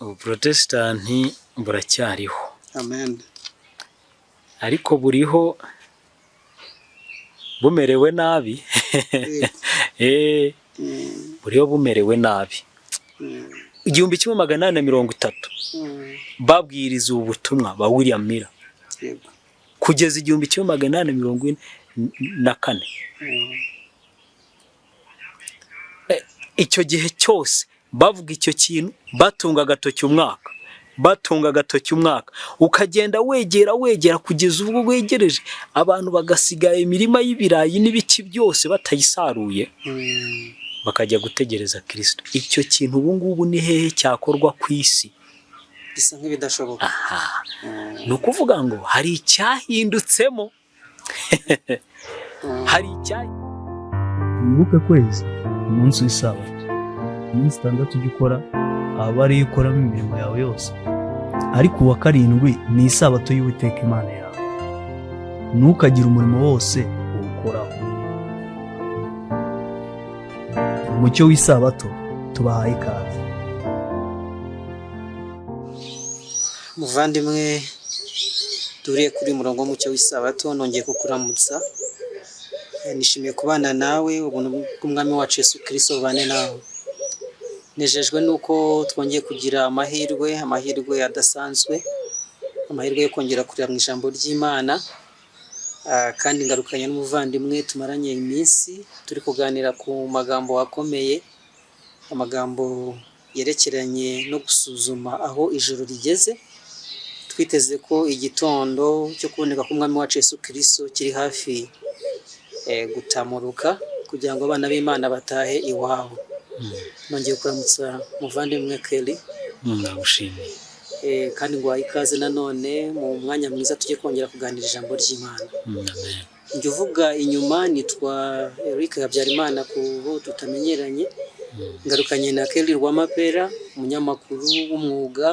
Ubuprotestanti buracyariho. Amen. Ariko buriho bumerewe nabi. Buriho bumerewe nabi. 1830 babwiriza ubutumwa ba William Miller. Kugeza 1844. Icyo gihe cyose bavuga icyo kintu batunga agatoki umwaka ukagenda wegera kugeza ubwo wegereje abantu bagasigaye imirima y'ibirayi n'ibiki byose batayisaruye bakajya gutegereza Kristo. Icyo kintu ubu ngubu ni hehe cyakorwa ku isi? Bisa nk'ibidashoboka. Ni ukuvuga ngo hari icyahindutsemo. Wibuke kwezi umunsi w'isabato, iminsi 6 ujya ukora aba ari ukoramo imirimo yawe yose, ariko uwa 7 ni isabato y'Uwiteka Imana yawe. Ntukagire umurimo wose uwukoraho. Umucyo w'isabato tubahaye ikaze. Muvandimwe duriye kuri murongo w'umucyo w'isabato, nongeye kukuramutsa. Nishimiye kubana nawe, ubuntu bw'Umwami wacu Yesu Kristo bubane nawe. Nejejwe nuko twongeye kugira amahirwe adasanzwe, amahirwe yo kongera kurira mu ijambo ry'Imana, kandi ngarukanye n'umuvandimwe tumaranye iminsi turi kuganira ku magambo akomeye, amagambo yerekeranye no gusuzuma aho ijuru rigeze. Twiteze ko igitondo cyo kuboneka k'Umwami wacu Yesu Kristo kiri hafi gutamuruka kugira ngo abana b'Imana batahe iwabo. Nongeye kuramutsa muvandimwe Kelly. Ndagushimiye. Kandi ngo ikaze nanone mu mwanya mwiza tujye kongera kuganira ijambo ry'Imana. Njye uvuga inyuma nitwa Eric Habyarimana kubo tutamenyeranye. Ngarukanye na Kelly Rwamapera, umunyamakuru w'umwuga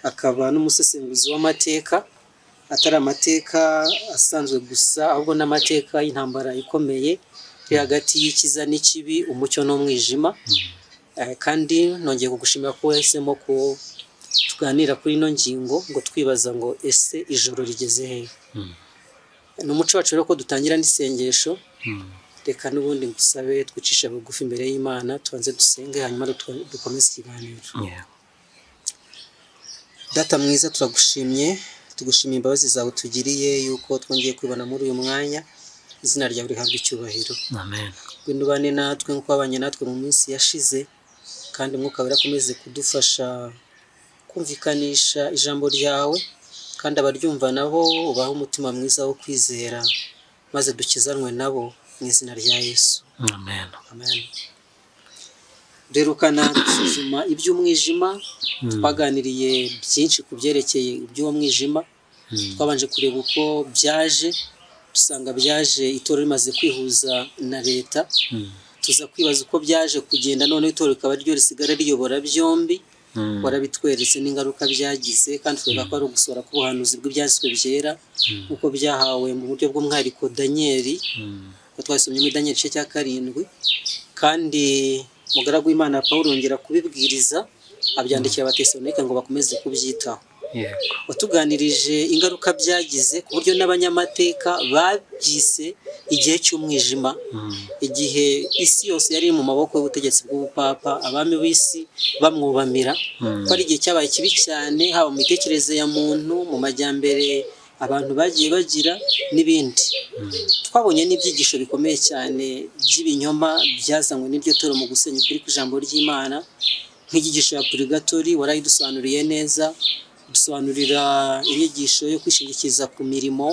akaba n'umusesenguzi w'amateka, atari amateka asanzwe gusa ahubwo n'amateka y'intambara ikomeye iri hagati y'ikiza n'ikibi, umucyo n'umwijima. Kandi nongeye kugushimira ko wahisemo ko tuganira kuri ino ngingo ngo twibaza ngo ese ijoro rigeze he. N'umuco wacu rero ko dutangira n'isengesho. Reka n'ubundi ngusabe twicishe bugufi imbere y'Imana, tubanze dusenge hanyuma dukomeze ikiganiro. Data mwiza, turagushimye, tugushimiye imbabazi zawe tugiriye yuko twongeye kwibona muri uyu mwanya. Izina ryawe rihabwe icyubahiro. Amen. Gwindubane natwe nkuko wabanye natwe mu minsi yashize, kandi Mwuka Wera akomeze kudufasha kumvikanisha ijambo ryawe, kandi abaryumva nabo ubaha umutima mwiza wo kwizera, maze dukizanwe nabo mu izina rya Yesu. Amen. Amen. Derukana gusuzuma iby'umwijima. Twaganiriye byinshi ku byerekeye iby'uwo mwijima. Twabanje kureba uko byaje, dusanga byaje itorero rimaze kwihuza na leta. Tuza kwibaza uko byaje kugenda, none itorero rikaba ryo risigara riyobora byombi. Warabitweretse n'ingaruka byagize, kandi twega ko ari ugusora k'ubuhanuzi bw'ibyanditswe byera uko byahawe mu buryo bw'umwihariko Danieli, ko twasomye muri Danieli igice cya 7. Kandi mugaragu w'Imana Pawulo yongera kubibwiriza, abyandikira Abatesalonike ngo bakomeze kubyitaho. Watuganirije ingaruka byagize ku buryo n'abanyamateka babyise igihe cy'umwijima, igihe isi yose yari mu maboko y'ubutegetsi bw'ubupapa, abami b'isi bamwubamira, ko ari igihe cyabaye kibi cyane, haba mu mitekerereze ya muntu, mu majyambere abantu bagiye bagira n'ibindi. Twabonye n'ibyigisho bikomeye cyane by'ibinyoma byazanywe n'iryo toro mu gusenya ukuri kw'ijambo ry'Imana, nk'igigisho ya purgatori warayidusobanuriye neza, dusobanurira inyigisho yo kwishingikiza ku mirimo,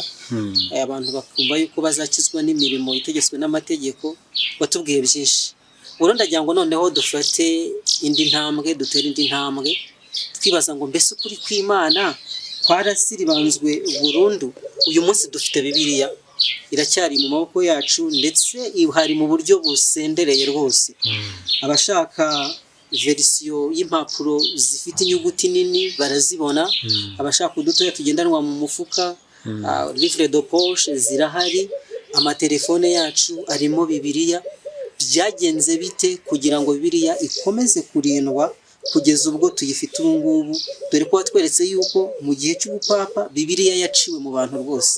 abantu bakumva yuko bazakizwa n'imirimo itegetswe n'amategeko. Watubwiye byinshi. Ubu ndagira ngo noneho dufate indi ntambwe, dutere indi ntambwe, twibaza ngo mbese ukuri kw'Imana kwarasiribanzwe burundu? Uyu munsi dufite Bibiliya, iracyari mu maboko yacu, ndetse hari mu buryo busendereye rwose. Abashaka verisiyo y'impapuro zifite inyuguti nini barazibona, abashaka udutoya tugendanwa mu mufuka, livre de poche zirahari, amatelefone yacu arimo Bibiliya. Byagenze bite kugira ngo Bibiliya ikomeze kurindwa kugeza ubwo tuyifite ubu ngubu, dore ko watweretse yuko mu gihe cy'ubupapa Bibiliya yaciwe mu bantu rwose.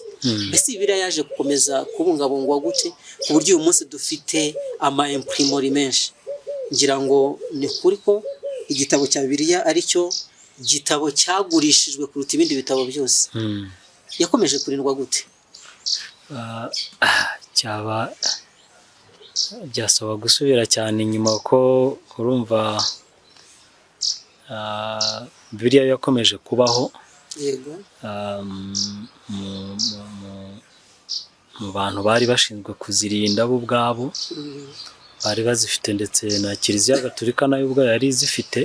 Mbese Bibiliya yaje gukomeza kubungabungwa gute ku buryo uyu munsi dufite ama imprimori menshi. Ngira ngo ni kuri ko igitabo cya Bibiliya ari cyo gitabo cyagurishijwe kuruta ibindi bitabo byose. Yakomeje kurindwa gute? Byasaba gusubira cyane inyuma ko urumva Bibiliya yakomeje kubaho. Yego. Mu bantu bari bashinzwe kuzirinda bo ubwabo, bari bazifite ndetse na Kiliziya Gatolika nayo ubwo yari izifite,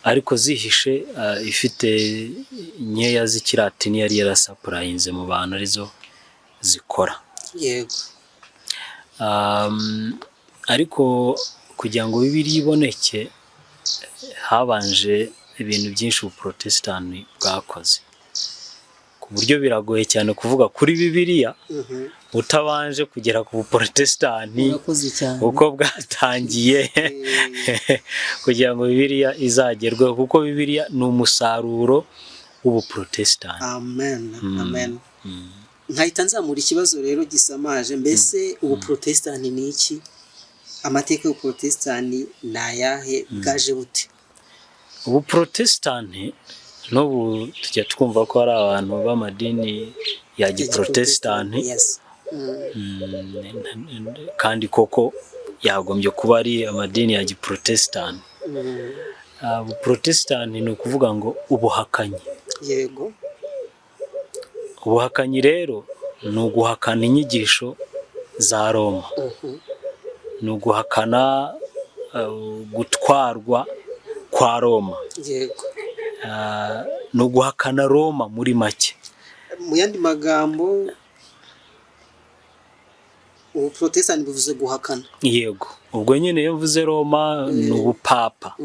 ariko zihishe, ifite nkeya z'ikilatini yari yarasapurayinze mu bantu arizo zikora. Yego. Ariko kugira ngo Bibiliya iboneke habanje ibintu byinshi ubuprotestani bwakoze, ku buryo biragoye cyane kuvuga kuri Bibiliya utabanje kugera ku buprotestani uko bwatangiye kugira ngo Bibiliya izagerweho, kuko Bibiliya ni umusaruro w'ubuprotestani. Amen. Amen. Nkahita nzamura ikibazo rero gisamaje, mbese ubuprotestani ni iki? Amateka y'ubuprotestani ni ayahe? Bwaje bute? Ubuprotestani n'ubu tujya twumva ko hari abantu b'amadini ya giprotestani, kandi koko yagombye kuba ari amadini ya giprotestani. Ubuprotestani ni ukuvuga ngo ubuhakanyi. Yego. Ubuhakanyi rero ni uguhakana inyigisho za Roma, ni uguhakana gutwarwa kwa Roma. Yego. Ni uguhakana Roma muri make. Mu yandi magambo ubuprotestani bivuze guhakana. Yego. Ubwo nyine iyo mvuze Roma ni ubupapa.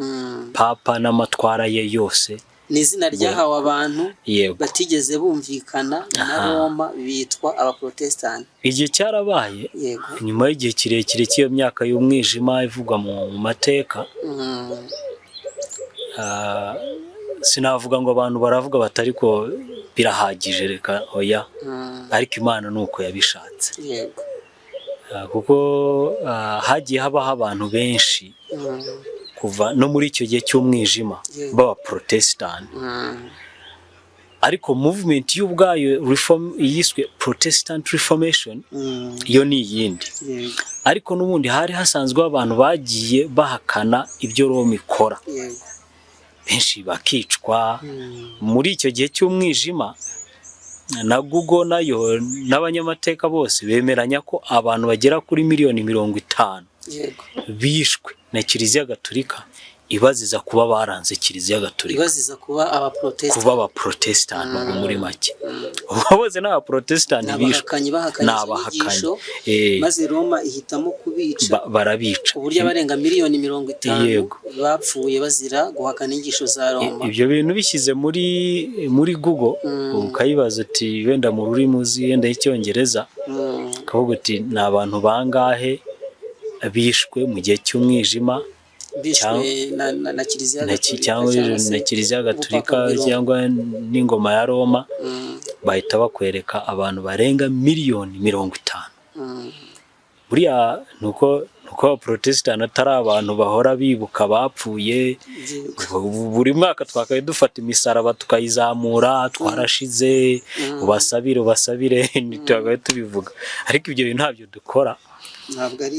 Papa n'amatwara ye yose. Ni izina ryahawe abantu batigeze bumvikana na Roma, bitwa abaprotestani. Igihe cyarabaye nyuma y'igihe kirekire cy'iyo myaka y'umwijima ivugwa mu mateka. Sinavuga ngo abantu baravuga batari ko birahagije, reka oya, ariko Imana nuko yabishatse. Yego. Kuko hagiye habaho abantu benshi kuva no muri icyo gihe cy'umwijima baba protestani, ariko movement y'ubwayo reform yiswe Protestant Reformation yo ni yindi. Ariko n'ubundi hari hasanzwe abantu bagiye bahakana ibyo Roma ikora, benshi bakicwa. Muri icyo gihe cy'umwijima na Google nayo n'abanyamateka bose bemeranya ko abantu bagera kuri miliyoni 50 bishwe na Kiliziya Gatolika, ibaziza kuba baranze Kiliziya Gatolika, ibaziza kuba abaprotestani muri make. Bose n'abaprotestani bishwe n'abahakanyi, maze Roma ihitamo kubica, barabica. Uburyo abarenga miliyoni 50 bapfuye bazira guhakana inyigisho za Roma. Ibyo bintu bishyize muri Google ukayibaza uti wenda mu rurimi uzi wenda icyongereza, kavuga uti ni abantu bangahe bishwe mu gihe cy'umwijima na Kiliziya Gatolika cyangwa n'ingoma ya Roma, bahita bakwereka abantu barenga miliyoni 50. Buriya nuko abaprotestani atari abantu bahora bibuka bapfuye. Buri mwaka twakaye dufata imisaraba tukayizamura, twarashize, ubasabire ntitwagaye tubivuga, ariko ibyo bintu ntabyo dukora. Ntabwo ari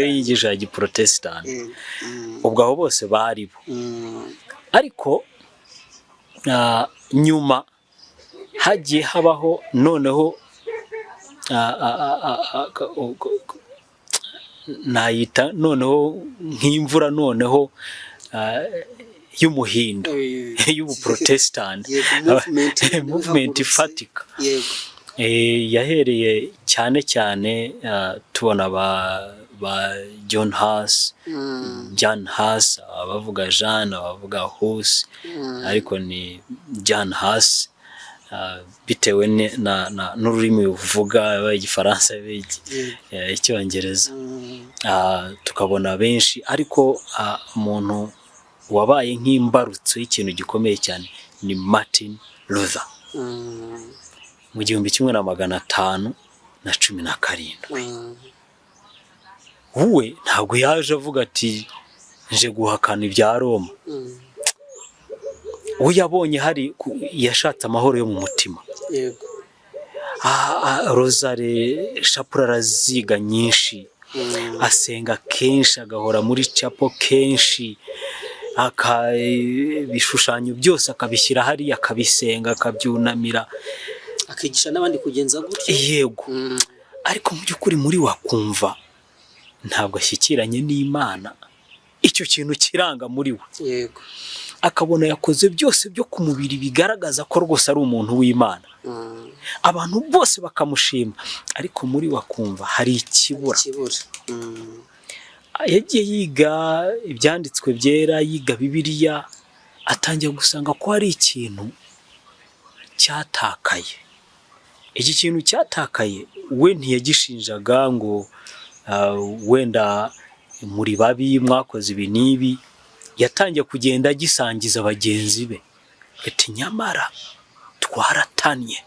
inyigisho ya giprotestani. Ubwo aho bose bari bo. Ariko nyuma hagiye habaho noneho nayita noneho nk'imvura noneho y'umuhindo y'ubuprotestani, movement ifatika. Yahereye cyane tubona ba John Huss, abavuga Jean, abavuga Hus, ariko ni John Huss. bitewe n'ururimi uvuga igifaransa icyongereza. Tukabona benshi ariko umuntu wabaye nk'imbarutso y'ikintu gikomeye cyane ni Martin Luther mu 1517. We ntabwo yaje avuga ati nje guhakana ibya Roma. We yabonye hari yashatse amahoro yo mu mutima. Yego. Rozare shapura araziga nyinshi, asenga kenshi, agahora muri chapel kenshi, ibishushanyo byose akabishyira hariya, akabisenga, akabyunamira, akigisha n'abandi kugenza gutyo. Yego. Ariko mu by'ukuri muri wakumva ntabwo ashyikiranye n'Imana, icyo kintu kiranga muri we. Yego. Akabona yakoze byose byo ku mubiri bigaragaza ko rwose ari umuntu w'Imana. Abantu bose bakamushima, ariko muri wakumva hari ikibura. Yagiye yiga ibyanditswe byera, yiga Bibiliya, atangiye gusanga ko hari ikintu cyatakaye. Iki kintu cyatakaye we ntiyagishinjaga ngo wenda muri babi mwakoze ibi n'ibi. Yatangiye kugenda agisangiza bagenzi be, ati nyamara twaratanye.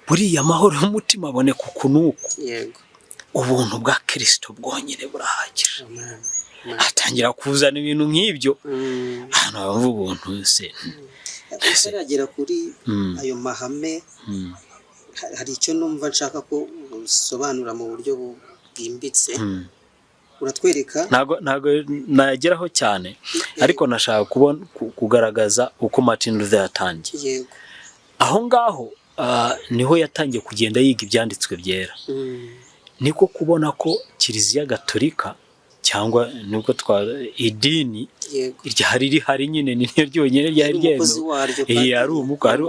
Buriya amahoro y'umutima aboneka ukunuku. Yego. Ubuntu bwa Kristo bwonyine burahagije. Atangira kuzana ibintu nk'ibyo. Hano bavuga ubuntu se. Aragera kuri ayo mahame. Hari icyo numva nshaka ko usobanura mu buryo bwimbitse. Uratwereka? Ntago nageraho cyane, ariko nashaka kugaragaza uko Martin Luther yatangiye. Yego. Aho ngaho niho yatangiye kugenda yiga ibyanditswe byera. Niko kubona ko Kiliziya Gatolika cyangwa nubwo idini ryari rihari nyine ni ryonyine ryari ryemewe.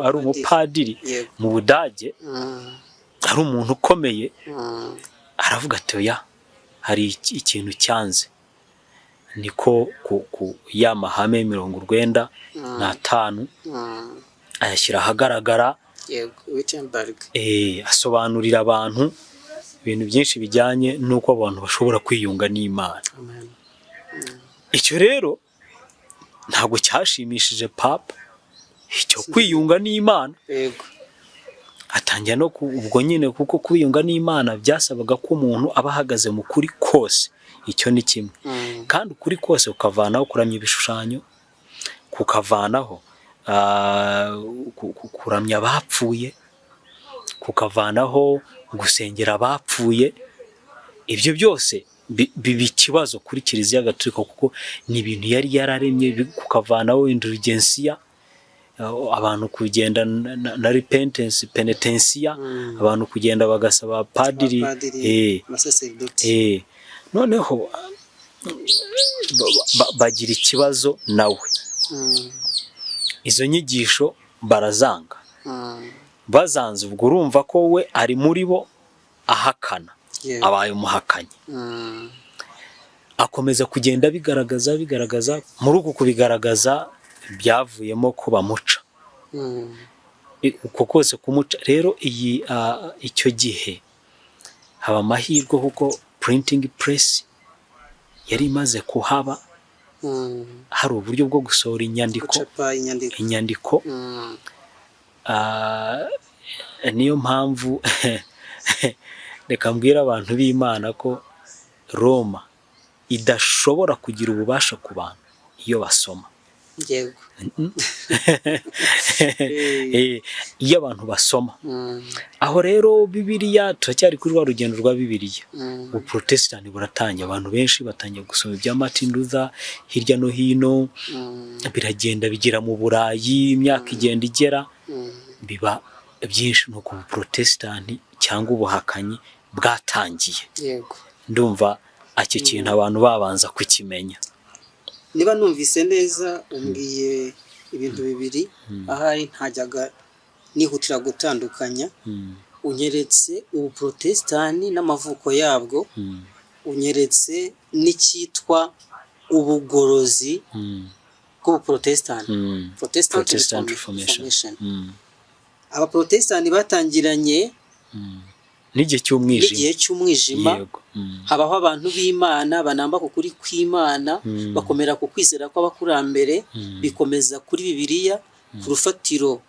Ari umupadiri mu Budage, ari umuntu ukomeye. Aravuga ati oya, hari ikintu cyanze. Niko ya mahame 95 ayashyira ahagaragara. Wittenberg. Asobanurira abantu ibintu byinshi bijyanye n'uko abantu bashobora kwiyunga n'Imana. Icyo rero ntabwo cyashimishije Papa, icyo kwiyunga n'Imana. Yego. Atangira no ubwo nyine, kuko kwiyunga n'Imana byasabaga ko umuntu aba ahagaze mu kuri kose. Icyo ni kimwe. Kandi ukuri kose ukavanaho kuramya ibishushanyo, kukavanaho kuramya abapfuye, kukavanaho gusengera abapfuye. Ibyo byose biba ikibazo kuri Kiliziya Gatolika, kuko ni ibintu yari yararemye. Kukavanaho indulgensiya, abantu kugenda na repentance, penitensiya, abantu kugenda bagasaba padiri. Noneho bagira ikibazo nawe. Izo nyigisho barazanga. Bazanze, ubwo urumva ko we ari muri bo ahakana. Abaye umuhakanyi. Akomeza kugenda bigaragaza muri uku kubigaragaza byavuyemo ko bamuca. Uko kose kumuca rero icyo gihe haba amahirwe kuko printing press yari imaze kuhaba. Hari uburyo bwo gusohora inyandiko. Niyo mpamvu reka mbwira abantu b'Imana ko Roma idashobora kugira ububasha ku bantu iyo basoma. Yego. Iyo abantu basoma. Aho rero Bibiliya, turacyari kuri rwa rugendo rwa Bibiliya. Ubuprotestant buratangiye, abantu benshi batangiye gusoma ibya Martin Luther hirya no hino. Biragenda bigera mu Burayi, imyaka igenda igera, biba byinshi. Nuko ubuprotestant cyangwa ubuhakanyi bwatangiye. Yego. Ndumva icyo kintu abantu babanza kukimenya. Niba numvise neza umbwiye ibintu bibiri, ahari ntajyaga nihutira gutandukanya. Unyeretse ubuprotestant n'amavuko yabwo, unyeretse n'icyitwa ubugorozi k'ubuprotestant Protestant Reformation. Abaprotestant batangiranye n'igihe cy'umwijima. Yego. Habaho abantu b'Imana banamba ku kuri kw'Imana, bakomera ku kwizera kw'abakurambere, bikomeza kuri Bibiliya, ku rufatiro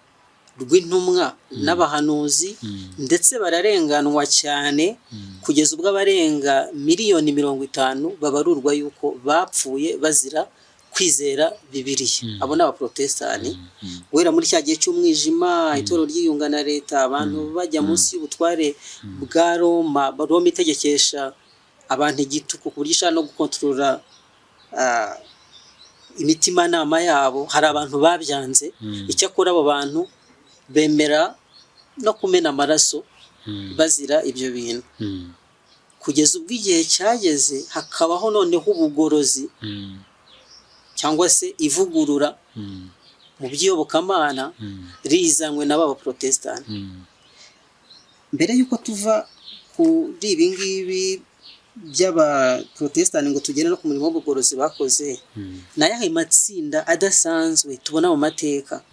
rw'intumwa n'abahanuzi, ndetse bararenganwa cyane kugeza ubwo abarenga miliyoni 50 babarurwa yuko bapfuye bazira kwizera Bibiliya. Abo ni abaprotestani. Guhera muri cya gihe cy'umwijima, itorero ryiyunga na leta, abantu bajya munsi y'ubutware bwa Roma itegekesha abantu igitugu ku buryo ishaka no gukontorora imitimanama yabo. Hari abantu babyanze, icyakora abo bantu bemera no kumena amaraso bazira ibyo bintu, kugeza ubwo igihe cyageze hakabaho noneho ubugorozi cyangwa se ivugurura mu by'iyobokamana rizanywe n'aba Protestant. Mbere yuko tuva kuri ibi ngibi by'aba Protestant ngo tugere no ku murimo w'ubugorozi bakoze, nayahe matsinda adasanzwe tubona mu mateka,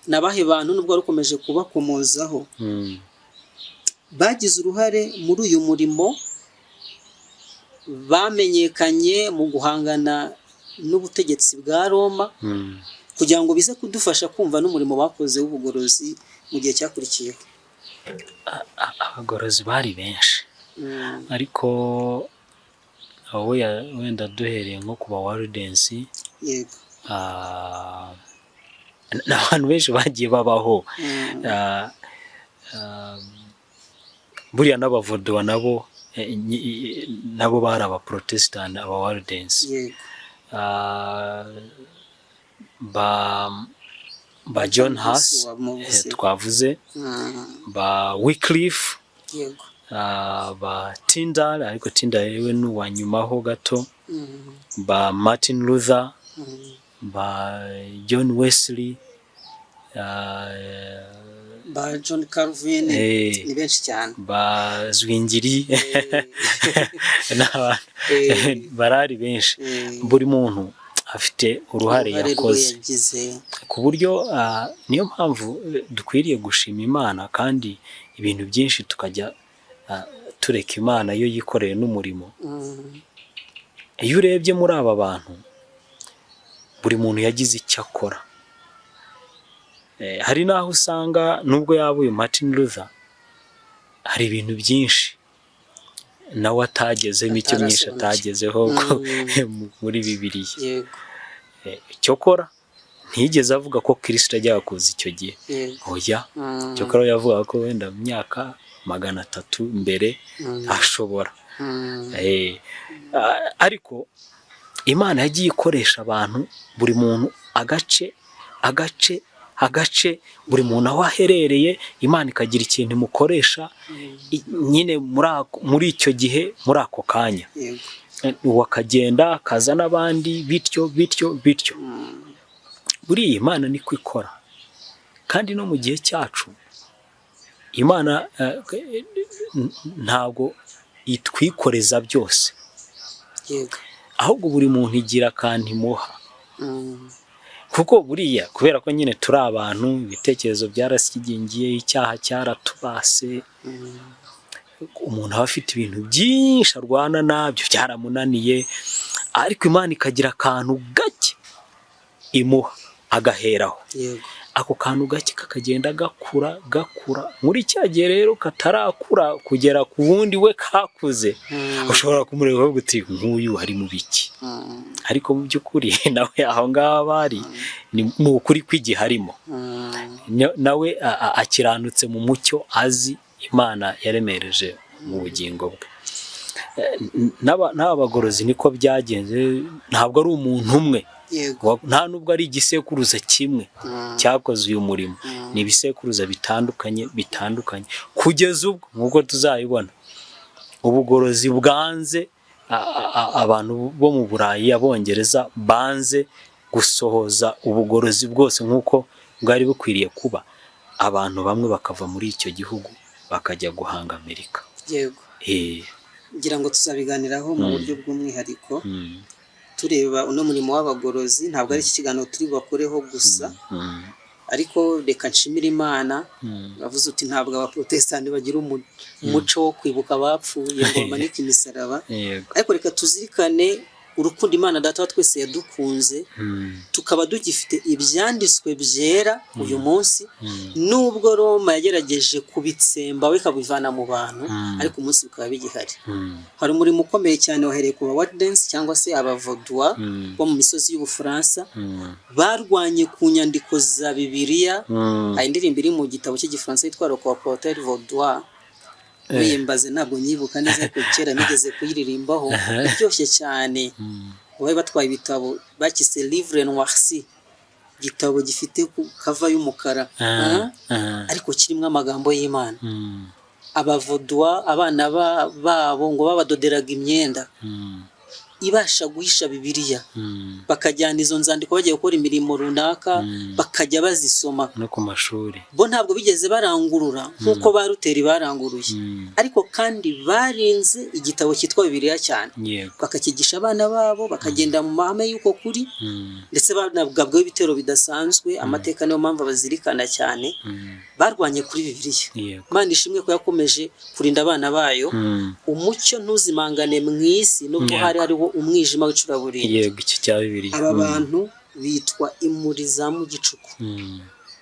nabahe bantu nubwo rukomeje kubakomozaho bagize uruhare muri uyu murimo, bamenyekanye mu guhangana n'ubutegetsi bwa Roma, kugira ngo bize kudufasha kumva n'umurimo bakoze w'ubugorozi mu gihe cyakurikiyeho. Abagorozi bari benshi, ariko aho wenda duhereye nko ku ba Waldensi, yego, n'abantu benshi bagiye babaho. Buriya n'abavodwa nabo bari abaprotestant, aba Waldensi. yego, ba John Huss twavuze, ba Wycliffe, yego, ba Tyndale, ariko Tyndale yewe n'uwa nyuma ho gato, ba Martin Luther, ba John Wesley, ba John Calvin, ni benshi cyane, ba Zwingli, n'abantu barari benshi. Buri muntu afite uruhare yakoze, ku buryo niyo mpamvu dukwiriye gushima Imana, kandi ibintu byinshi tukajya tureka Imana yo yikoreye n'umurimo. Iyo urebye muri aba bantu, buri muntu yagize icyo akora. Hari naho usanga nubwo yaba uyu Martin Luther, hari ibintu byinshi nawe atagezemo, icyo myinshi atagezeho muri Bibiliya. yego, Cyokora ntiyigeze avuga ko Kristo ajya kuza icyo gihe. Oya, cyokora yavuga ko wenda mu myaka 300 mbere ashobora. Ariko Imana yagiye ikoresha abantu, buri muntu agace, buri muntu aho aherereye, Imana ikagira ikintu imukoresha nyine muri icyo gihe, muri ako kanya. Wakagenda akaza n'abandi, bityo. Buriya Imana niko ikora, kandi no mu gihe cyacu Imana ntabwo itwikoreza byose, ahubwo buri muntu igira kandi imuha. Kuko buriya kubera ko nyine turi abantu, ibitekerezo byarasigingiye, icyaha cyaratubase, umuntu aba afite ibintu byinshi arwana nabyo, byaramunaniye, ariko Imana ikagira akantu gake imuha agaheraho. Ako kantu gake kakagenda gakura. Muri cya gihe rero katarakura kugera ku wundi we kakuze, ushobora kumureba uvuga uti nk'uyu ari mu biki. Ariko mu by'ukuri nawe aho ngaho bari ni ukuri kw'igihe harimo, nawe akiranutse mu mucyo, azi Imana yaremereje mu bugingo bwe. N'aba bagorozi niko byagenze, ntabwo ari umuntu umwe, nta nubwo ari igisekuruza kimwe cyakoze uyu murimo, ni ibisekuruza bitandukanye, kugeza ubwo nk'uko tuzayibona ubugorozi bwanze, abantu bo mu Burayi, Abongereza banze gusohoza ubugorozi bwose nk'uko bwari bukwiriye kuba. Abantu bamwe bakava muri icyo gihugu bakajya guhanga Amerika. Yego, ngira ngo tuzabiganiraho mu buryo bw'umwihariko, tureba uno murimo w'abagorozi, ntabwo ari iki kiganiro turi bakoreho gusa, ariko reka nshimira Imana. Bavuze uti ntabwo abaprotestani bagira umuco wo kwibuka abapfuye ngo bamanike imisaraba, ariko reka tuzirikane urukundo Imana Data wa twese yadukunze, tukaba dugifite ibyanditswe byera uyu munsi, nubwo Roma yagerageje kubitsemba we ikabivana mu bantu, ariko umunsi bikaba bigihari. Hari umurimo ukomeye cyane wahereye ku ba Waldense cyangwa se abavaudois bo mu misozi y'Ubufaransa, barwanye ku nyandiko za Bibiliya. Hari indirimbo iri mu gitabo cy'igifaransa yitwa Le Colporteur Vaudois, wiyembaze ntabwo nyibuka neza ariko kera nigeze kuyiririmbaho, iryoshye cyane. Bari batwaye ibitabo bakise Livre Noirci, igitabo gifite kava y'umukara ariko kirimo amagambo y'Imana. Abavaudois abana babo ngo babadoderaga imyenda ibasha guhisha Bibiliya, bakajyana izo nzandiko bagiye gukora imirimo runaka, bakajya bazisoma no ku mashuri. Bo ntabwo bigeze barangurura nk'uko ba Luteri baranguruye, ariko kandi barinze igitabo cyitwa Bibiliya cyane, bakakigisha abana babo, bakagenda mu mahame y'uko kuri, ndetse banabwabweho ibitero bidasanzwe. Amateka niyo mpamvu bazirikana cyane. Barwanye kuri Bibiliya. Imana ishimwe ko yakomeje kurinda abana bayo. Umucyo ntuzimangane mu isi nubwo hari hariho umwijima w'icuraburindi. Yego, icyo cya Bibiliya. Aba bantu bitwa imuri za mu gicuku.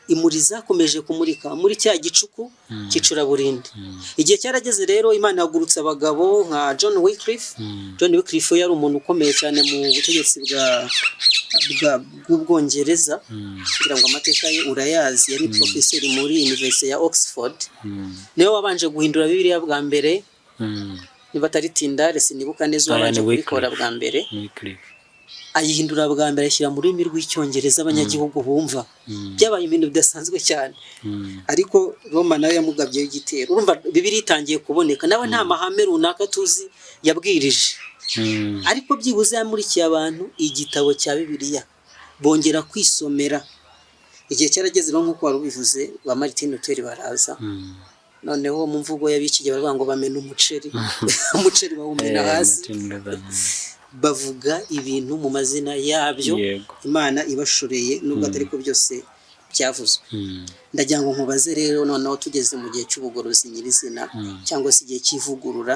Imuri zakomeje kumurika muri cya gicuku cy'icuraburindi. Igihe cyarageze rero Imana yagurutse abagabo nka John Wycliffe. John Wycliffe yari umuntu ukomeye cyane mu butegetsi bw'Ubwongereza, kugira ngo amateka ye urayazi. Yari professeur muri University ya Oxford. Niwe wabanje guhindura Bibiliya bwa mbere. Niba ataritinda sinibuka neza wabanje kubikora bwa mbere. Ayihindura bwa mbere ashyira mu rurimi rw'Icyongereza abanyagihugu bumva. Byabaye ibintu bidasanzwe cyane. Ariko Roma nawe yamugabyeho igitero. Urumva Bibiliya itangiye kuboneka, nawe nta mahame runaka tuzi yabwirije, ariko byibuze yamurikiye abantu igitabo cya Bibiliya, bongera kwisomera. Igihe cyarageze nk'uko wari ubivuze, ba Martin Luther baraza. Noneho mu mvugo y'abiki gihe baravuga ngo bamena umuceri, umuceri bawumena hasi. Bavuga ibintu mu mazina yabyo, Imana ibashoreye nubwo atari ko byose byavuzwe. Ndagira ngo nkubaze rero, noneho tugeze mu gihe cy'ubugorozi nyirizina, cyangwa se igihe cy'ivugurura,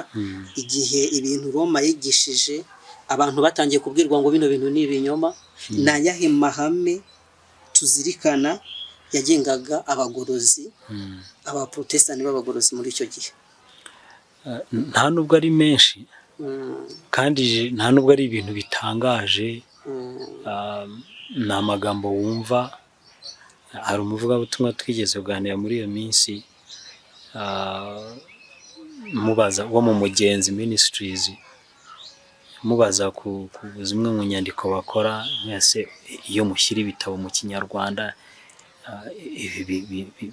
igihe ibintu Roma yigishije abantu batangiye kubwirwa ngo bino bintu ni ibinyoma, na yahe mahame tuzirikana yagengaga abagorozi, abaprotestani b'abagorozi muri icyo gihe? Nta nubwo ari menshi, kandi nta nubwo ari ibintu bitangaje. Ni amagambo wumva. Hari umuvugabutumwa twigeze kuganira muri iyo minsi, mubaza wo mu Mugenzi Ministries, mubaza ku zimwe mu nyandiko bakora, mwese iyo mushyira ibitabo mu Kinyarwanda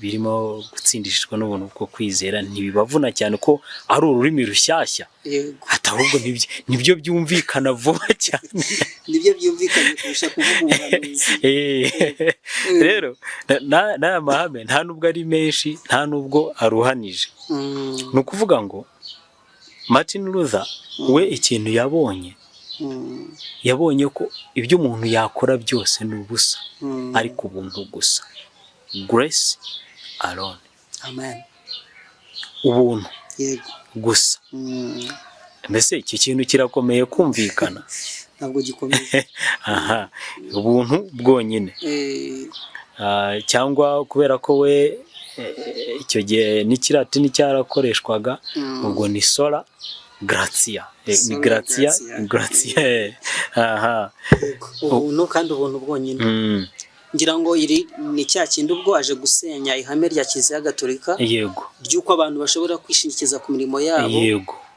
birimo gutsindishwa n'ubuntu bwo kwizera, ntibibavuna cyane ko ari ururimi rushyashya. Ahubwo nibyo byumvikana vuba cyane. Nibyo byumvikanye kurusha kuvuga ubuhanuzi. Rero n'aya mahame nta nubwo ari menshi, nta nubwo aruhanije. Ni ukuvuga ngo Martin Luther we ikintu yabonye ko ibyo umuntu yakora byose ni ubusa, ariko ubuntu gusa. Grace alone. Amen. Ubuntu gusa. Mbese iki kintu kirakomeye kumvikana. Ntabwo gikomeye. Ubuntu bwonyine. Cyangwa kubera ko we icyo gihe n'ikiratini cyarakoreshwaga, ubwo ni sola gratia. Ni gratia. Ubuntu kandi ubuntu bwonyine. Ngira ngo iri ni cya kindi ubwo aje gusenya ihame rya Kiliziya Gatolika, ry'uko abantu bashobora kwishingikiza ku mirimo yabo,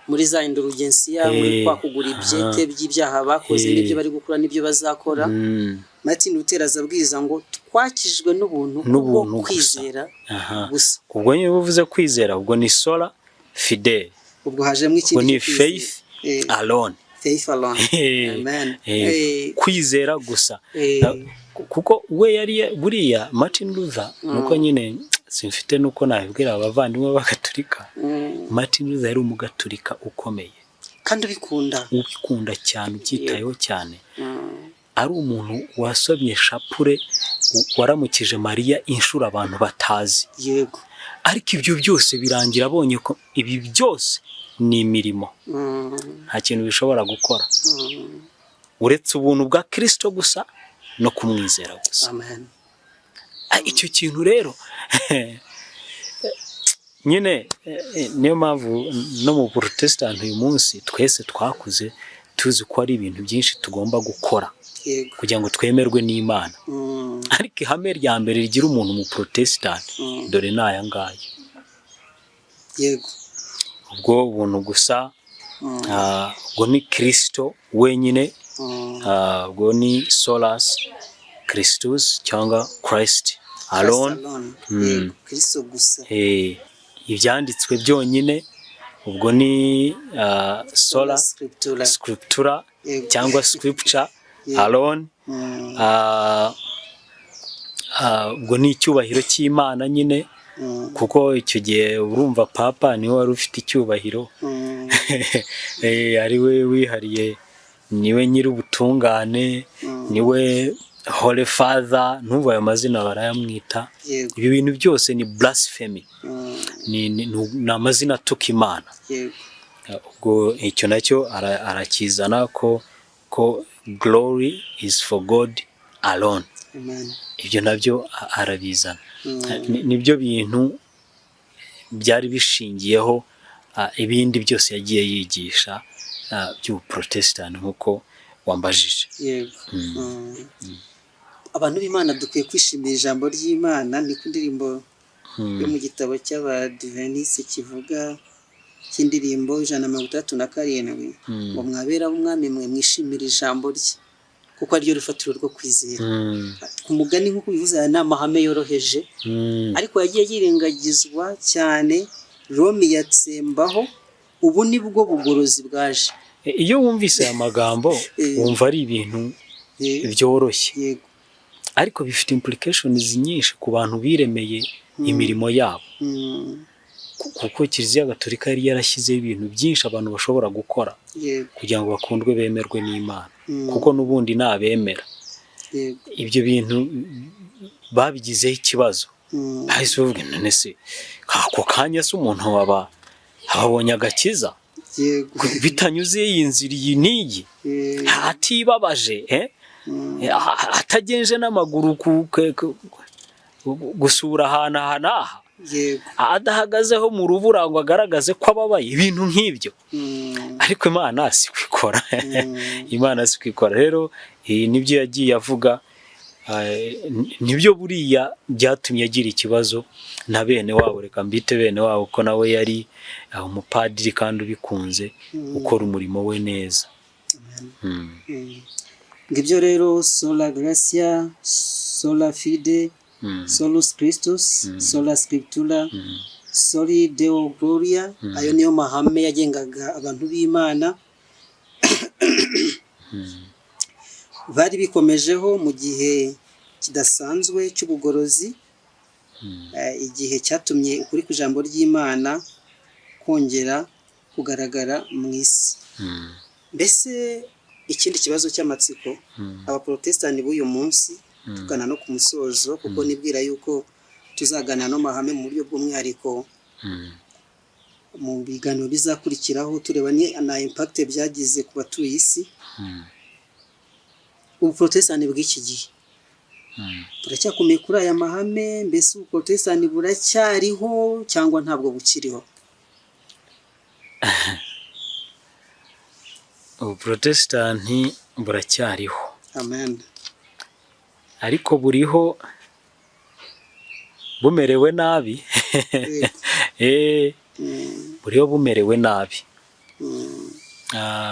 muri za indulgensiya, muri kwakugura ibyete by'ibyaha bakoze n'ibyo bari gukora n'ibyo bazakora. Martin Luther azabwiriza ngo twakijwe n'ubuntu bwo kwizera gusa. Ubwo niba uvuze kwizera, ubwo ni sola fide. Ubwo hajemo ikindi, ni faith alone. Faith alone. Amen. Kwizera gusa. Kuko we yari buriya Martin Luther, nuko nyine simfite nuko nabibwira abavandimwe b'Agatolika, Martin Luther yari umugatolika ukomeye. kandi ubikunda cyane ubyitayeho cyane, ari umuntu wasomye shapure waramukije Mariya inshuro abantu batazi. Yego. Ariko ibyo byose birangira abonye ko ibi byose ni imirimo, nta kintu bishobora gukora uretse ubuntu bwa Kristo gusa no kumwizera gusa. Amen. Icyo kintu rero nyine niyo mpamvu no mu Protestant uyu munsi twese twakuze tuzi ko ari ibintu byinshi tugomba gukora kugira ngo twemerwe n'Imana. Ariko ihame rya mbere rigira umuntu mu Protestant dore ni aya ngaya. Yego. Ubwo buntu gusa, ubwo ni Kristo wenyine, ubwo ni Solus Christus cyangwa Christ alone. Kristo gusa. Ibyanditswe byonyine ubwo ni sola scriptura cyangwa scripture alone. Ubwo ni icyubahiro cy'Imana nyine, kuko icyo gihe urumva papa niwe wari ufite icyubahiro, ari we wihariye, niwe nyir'ubutungane, niwe Holy Father, n'ubu ayo mazina barayamwita. Ibi bintu byose ni blasphemy, ni amazina atuka Imana. Ubwo icyo nacyo arakizana ko glory is for God alone. Amen. Ibyo nabyo arabizana. Nibyo bintu byari bishingiyeho ibindi byose yagiye yigisha by'Ubuprotestant nk'uko wambajije. Yego. Abantu b'Imana dukwiye kwishimira ijambo ry'Imana. Ni ku ndirimbo yo mu gitabo cy'Abadivenisi kivuga cy'indirimbo 137 ngo mwabera umwami mwe mwishimira ijambo rye kuko ariryo rufatiro rwo kwizera. Ku mugani nk'uko bivuze aya ni amahame yoroheje, ariko yagiye yirengagizwa cyane, Rome yatsembaho, ubu ni bwo bugorozi bwaje. Iyo wumvise aya magambo wumva ari ibintu byoroshye, ariko bifite implications nyinshi ku bantu biremeye imirimo yabo, kuko Kiliziya Gatolika yari yarashyizeho ibintu byinshi abantu bashobora gukora kugira ngo bakundwe bemerwe n'Imana, kuko n'ubundi nabemera. Ibyo bintu babigizeho ikibazo, bahise bavuga none se ako kanya se umuntu abonye agakiza bitanyuze iyi nzira iyi n'iyi, atibabaje atagenje n'amaguru gusura ahantu aha n'aha, adahagazeho mu rubura ngo agaragaze ko ababaye, ibintu nk'ibyo. Ariko Imana si kwikora. Imana si kwikora. Rero nibyo yagiye avuga, nibyo buriya byatumye agira ikibazo na bene wabo, reka mbite bene wabo, ko nawe yari umupadiri kandi ubikunze ukora umurimo we neza. Ngibyo rero sola gracia, sola fide, solus Christus, sola scriptura, soli deo gloria. Ayo niyo mahame yagengaga abantu b'Imana. Bari bikomejeho mu gihe kidasanzwe cy'ubugorozi, igihe cyatumye ukuri ku ijambo ry'Imana kongera kugaragara mu isi. Mbese ikindi kibazo cy'amatsiko, Abaprotestani b'uyu munsi, tugana no ku musozo kuko nibwira yuko tuzagana no mahame mu buryo bw'umwihariko mu biganiro bizakurikiraho, tureba na impact byagize ku batuye isi. Ubuprotestani bw'iki gihe buracyakomeye kuri aya mahame. Mbese Ubuprotestani buracyariho cyangwa ntabwo bukiriho? Ubuprotestani buracyariho. Amen. Ariko buriho bumerewe nabi. Buriho bumerewe nabi.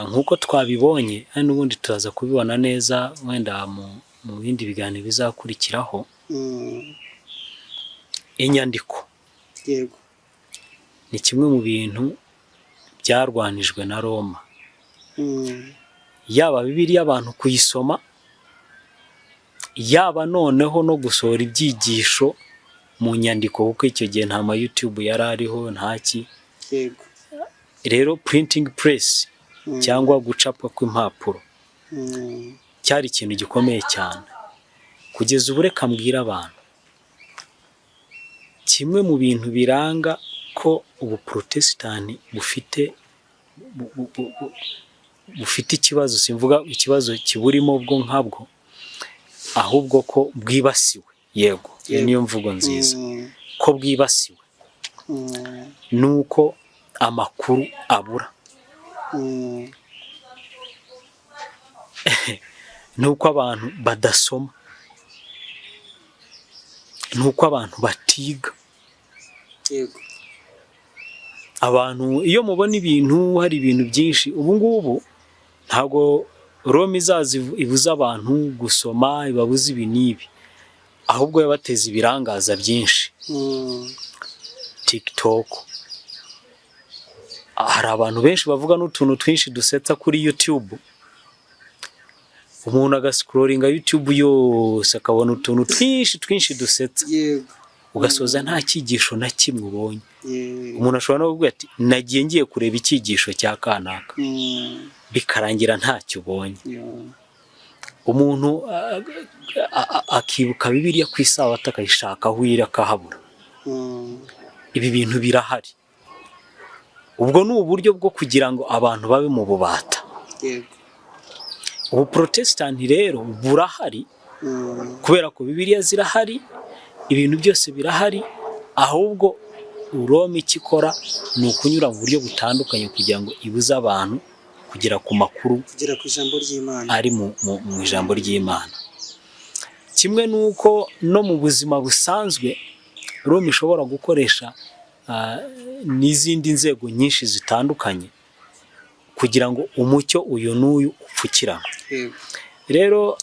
Nk'uko twabibonye, n'ubundi turaza kubibona neza wenda mu bindi biganiro bizakurikiraho. Inyandiko ni kimwe mu bintu byarwanijwe na Roma. Yaba Bibiliya abantu kuyisoma, yaba noneho no gusohora ibyigisho mu nyandiko, kuko icyo gihe nta ma YouTube yari ariho ntaki. Rero printing press cyangwa gucapwa kw'impapuro cyari ikintu gikomeye cyane. Kugeza ubu reka mbwira abantu, kimwe mu bintu biranga ko ubu Protestant bufite ikibazo, simvuga ikibazo kiburimo bwo nkabwo, ahubwo ko bwibasiwe. Yego, niyo mvugo nziza, ko bwibasiwe nuko amakuru abura, nuko abantu badasoma, nuko abantu batiga. Yego. Abantu iyo mubona ibintu, hari ibintu byinshi ubu ngubu, ntabwo Rome izaza ibuza abantu gusoma, ibabuza ibi n'ibi, ahubwo yabateza ibirangaza byinshi. TikTok, hari abantu benshi bavuga n'utuntu twinshi dusetsa kuri YouTube, umuntu agascrollinga YouTube yose akabona utuntu twinshi dusetsa, ugasoza nta cyigisho na kimwe ubonye. Umuntu ashobora no kuvuga ati nagiye ngiye kureba icyigisho cya kanaka, bikarangira ntacyo ubonye. Umuntu akibuka Bibiliya ku isabato akayishaka aho iri akahabura. Ibi bintu birahari. Ubwo ni uburyo bwo kugira ngo abantu babe mu bubata. Ubu Protestant rero burahari, kubera ko Bibiliya zirahari, ibintu byose birahari, ahubwo Rome ikikora ni ukunyura mu buryo butandukanye kugira ngo ibuze abantu kugera ku makuru, kugera ku ijambo ry'Imana, ari mu ijambo ry'Imana. Kimwe nuko no mu buzima busanzwe Rome ishobora gukoresha n'izindi nzego nyinshi zitandukanye kugira ngo umucyo uyu n'uyu upfukirane. Rero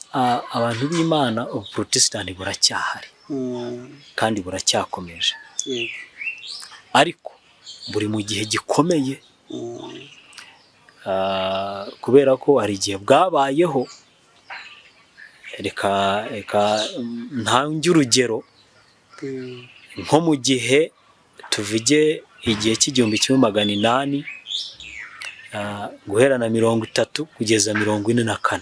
abantu b'Imana, ubu Protestant buracyahari kandi buracyakomeje, ariko buri mu gihe gikomeye, kubera ko hari igihe bwabayeho. Reka ntange urugero, nko mu gihe tuvuge igihe cy'1800 guhera na 30 kugeza 44.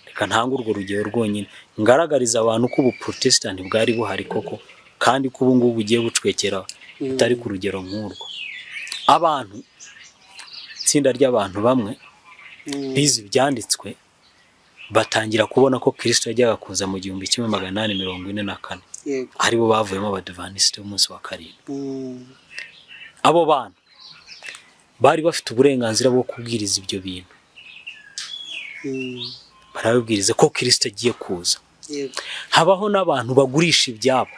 Reka ntange urwo rugero rwonyine ngaragariza abantu ko ubu Protestant bwari buhari koko, kandi ko ubu ngubu bugiye bucwekera bitari ku rugero nk'urwo. Abantu, itsinda ry'abantu bamwe bize ibyanditswe batangira kubona ko Kristo yajyaga kuza mu 1844, aribo bavuyemo Abadiventiste b'umunsi wa karindwi. Abo bantu bari bafite uburenganzira bwo kubwiriza ibyo bintu, barabibwiriza ko Kristo agiye kuza. Habaho n'abantu bagurisha ibyabo,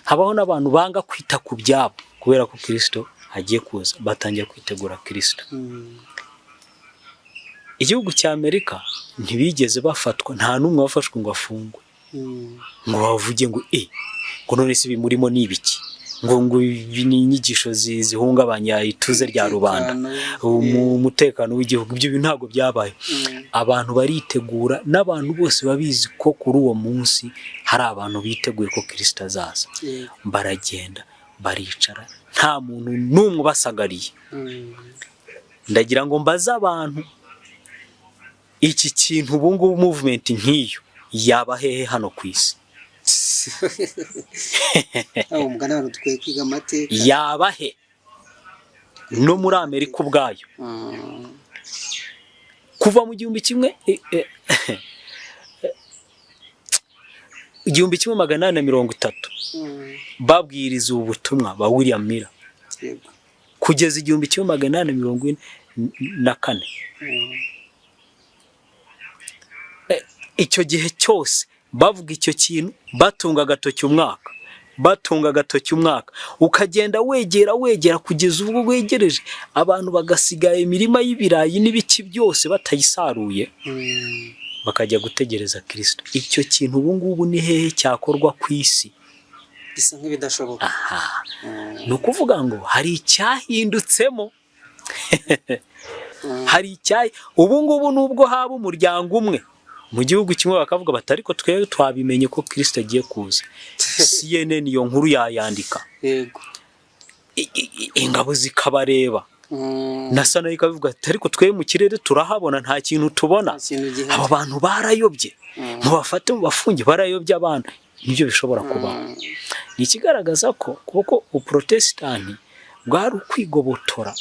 habaho n'abantu banga kwita ku byabo kubera ko Kristo agiye kuza, batangira kwitegura Kristo. Igihugu cya Amerika ntibigeze bafatwa, nta n'umwe wafashwe ngo afungwe, ngo bavuge ngo ngo none se bimurimo n'ibiki, ngo ni inyigisho zihungabanya ituze rya rubanda, umutekano w'igihugu. Ibyo bintu ntabwo byabaye. Abantu baritegura, n'abantu bose babizi ko kuri uwo munsi hari abantu biteguye ko Kristo azaza. Baragenda baricara, nta muntu n'umwe basagariye. Ndagira ngo mbaze abantu, iki kintu ubu ngubu movement nk'iyo yaba hehe hano ku isi? Yaba he no muri Amerika ubwayo? Kuva mu 1830 babwiriza ubu butumwa ba William Miller, kugeza 1844. Icyo gihe cyose bavuga icyo kintu, batunga agatoki umwaka, ukagenda wegera kugeza ubwo wegereje abantu bagasigaye imirima y'ibirayi n'ibiki byose batayisaruye, bakajya gutegereza Kristo. Icyo kintu ubu ngubu ni hehe cyakorwa ku isi? Bisa nk'ibidashoboka. Ni ukuvuga ngo hari icyahindutsemo. Hari icyayi ubu ngubu, nubwo haba umuryango umwe mu gihugu kimwe bakavuga bati ariko twebwe twabimenye ko Kristo agiye kuza, CNN iyo nkuru yayandika, ingabo zikabareba nasa nayo ikabivuga ati ariko twe mu kirere turahabona nta kintu tubona, aba bantu barayobye, mubafate mubafunge, barayobye abantu. Nibyo bishobora kuba. Ni ikigaragaza ko kuko uprotestani bwari ukwigobotora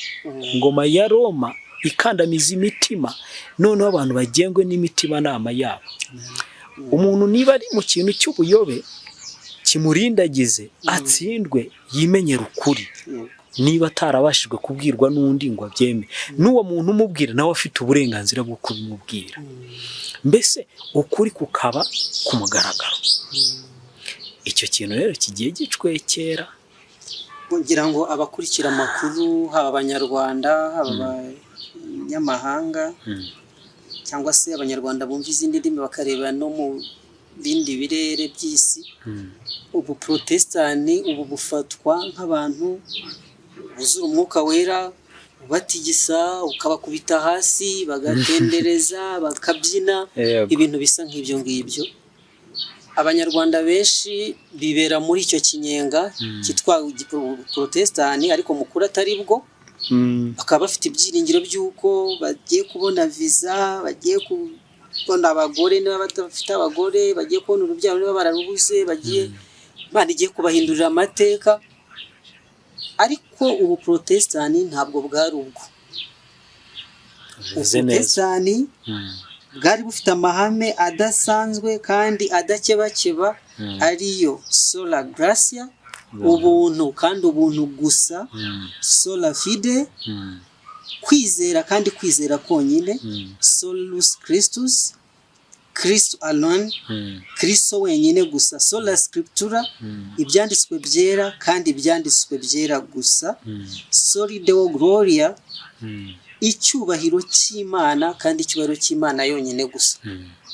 ngoma ya Roma ikandamiza imitima, noneho abantu bagengwe n'imitima nama yabo. Umuntu niba ari mu kintu cy'ubuyobe kimurindagize, atsindwe, yimenyera ukuri. Niba atarabashijwe kubwirwa n'undi ngo abyeme, n'uwo muntu umubwira nawe afite uburenganzira bwo kubimubwira. Mbese ukuri kukaba ku mugaragaro. Icyo kintu rero kigiye gicwekera. Kugira ngo abakurikira amakuru, haba abanyarwanda, haba abanyamahanga, cyangwa se abanyarwanda bumva izindi ndimi bakareba no mu bindi birere by'isi, ubu protestani ubu bufatwa nk'abantu buzura umwuka wera, batigisa ukabakubita hasi, bagatendereza, bakabyina, ibintu bisa nk'ibyo ngibyo. Abanyarwanda benshi bibera muri icyo kinyenga cyitwa protestani, ariko mukuru atari bwo. Bakaba bafite ibyiringiro by'uko bagiye kubona visa, bagiye kubona abagore niba badafite abagore, bagiye kubona urubyaro niba bararubuze, Imana igiye kubahindurira amateka. Ariko ubu protestani ntabwo bwari ubwo. Protestani bwari bufite amahame adasanzwe kandi adakebakeba, ariyo sola gracia, ubuntu kandi ubuntu gusa, sola fide, kwizera kandi kwizera konyine, solus Christus, Kristo alone, Kristo wenyine gusa, sola scriptura, ibyanditswe byera kandi ibyanditswe byera gusa, soli deo gloria, icyubahiro cy'Imana kandi icyubahiro cy'Imana yonyine gusa.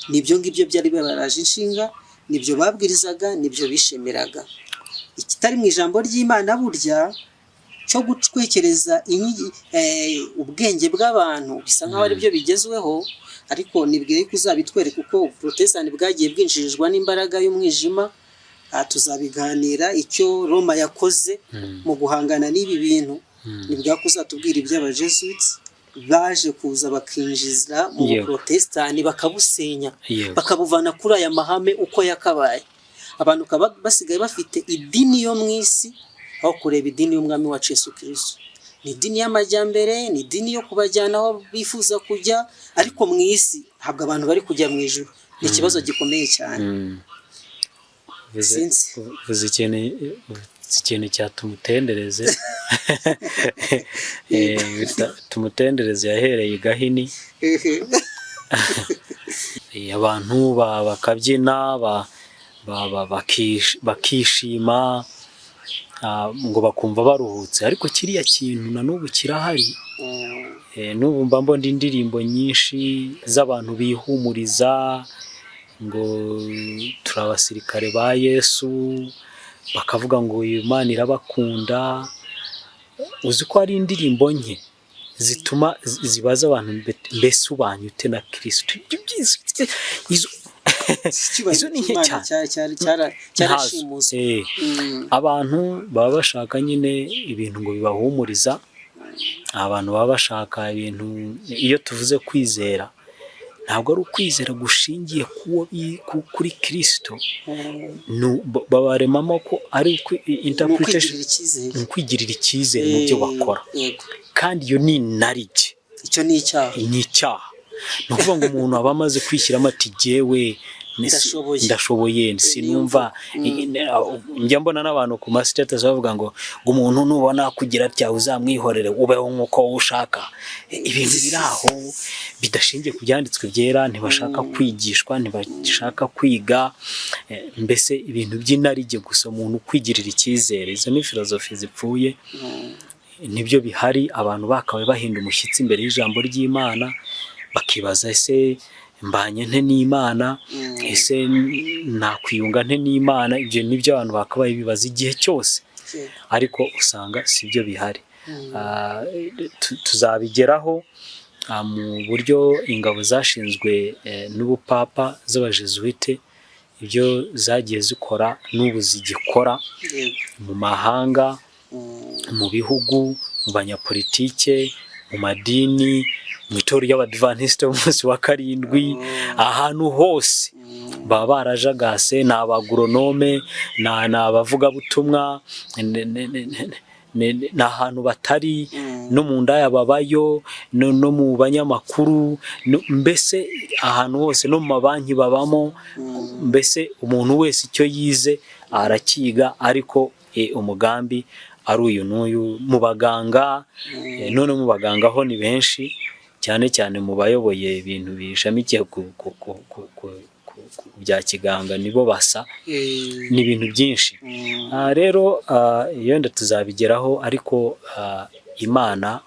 Nibyo ngibyo byari bibaraje inshinga, nibyo babwirizaga, nibyo bishemeraga. Ikitari mu ijambo ry'Imana burya cyo gutwekereza ubwenge bw'abantu bisa nkaho ari byo bigezweho, ariko nibwire ko uzabitwereka uko protestani bwagiye bwinjirizwa n'imbaraga y'umwijima. Tuzabiganira icyo Roma yakoze mu guhangana n'ibi bintu. Nibwira ko uzatubwira iby'abajesuits baje kuza bakinjiza mu protestani bakabusenya, bakabuvana kuri aya mahame uko yakabaye. Abantu basigaye bafite idini yo mu isi aho kureba idini y'umwami wacu Yesu Kristo. Ni idini y'amajyambere, ni idini yo kubajyana aho bifuza kujya, ariko mu isi ntabwo abantu bari kujya mu ijuru. Ni ikibazo gikomeye cyane. Vuze ikintu cyatumutendereze. Tumutendereze yahereye i Gahini. Abantu bakabyina, bakishima, ngo bakumva baruhutse, ariko kiriya kintu na n'ubu kirahari. N'ubu mba mbona indirimbo nyinshi z'abantu bihumuriza ngo turi abasirikare ba Yesu, bakavuga ngo Imana irabakunda. Uzi ko hari indirimbo nke zituma zibaza abantu mbese ubanye ute na Kristo. Izo ni nke cyarashimuswe. Abantu baba bashaka nyine ibintu ngo bibahumuriza, abantu baba bashaka ibintu. Iyo tuvuze kwizera, ntabwo ari ukwizera gushingiye kuri Kristo, babaremamo ko ari interpretation, kwigirira icyizere mu byo bakora. Kandi iyo ni inarijye, icyo ni icyaha. Ni icyaha. Ni ukuvuga ngo umuntu aba amaze kwishyiramo ati jyewe ndashoboye, sinumva. Njya mbona n'abantu ku masitatusi bavuga ngo umuntu nubona kugira atya uzamwihorere ubeho nk'uko ushaka. Ibintu biri aho bidashingiye ku byanditswe byera, ntibashaka kwigishwa, ntibashaka kwiga, mbese ibintu by'inarijye gusa, umuntu kwigirira icyizere. Izo ni filozofi zipfuye. Nibyo bihari. Abantu bakabaye bahinda umushyitsi imbere y'ijambo ry'Imana, bakibaza ese mbanye nte n'Imana, ese nakwiyunga nte n'Imana. Ibyo nibyo abantu bakabaye bibaza igihe cyose, ariko usanga sibyo bihari. Tuzabigeraho mu buryo ingabo zashinzwe n'ubupapa z'abajesuite, ibyo zagiye zikora n'ubu zigikora mu mahanga, mu bihugu mu banyapolitike, mu madini, mu itorero ry'Abadivantisite b'umunsi wa karindwi, ahantu hose baba barajagase, ni abagoronome, ni abavugabutumwa, ni ahantu batari, no mu ndaya babayo, no mu banyamakuru, mbese ahantu hose, no mu mabanki babamo. Mbese umuntu wese icyo yize arakiga, ariko umugambi ari uyu n'uyu. Mu baganga, none mu baganga ho ni benshi, cyane cyane mu bayoboye ibintu bishamikiye ku bya kiganga, nibo basa n'ibintu byinshi. Rero yenda tuzabigeraho, ariko Imana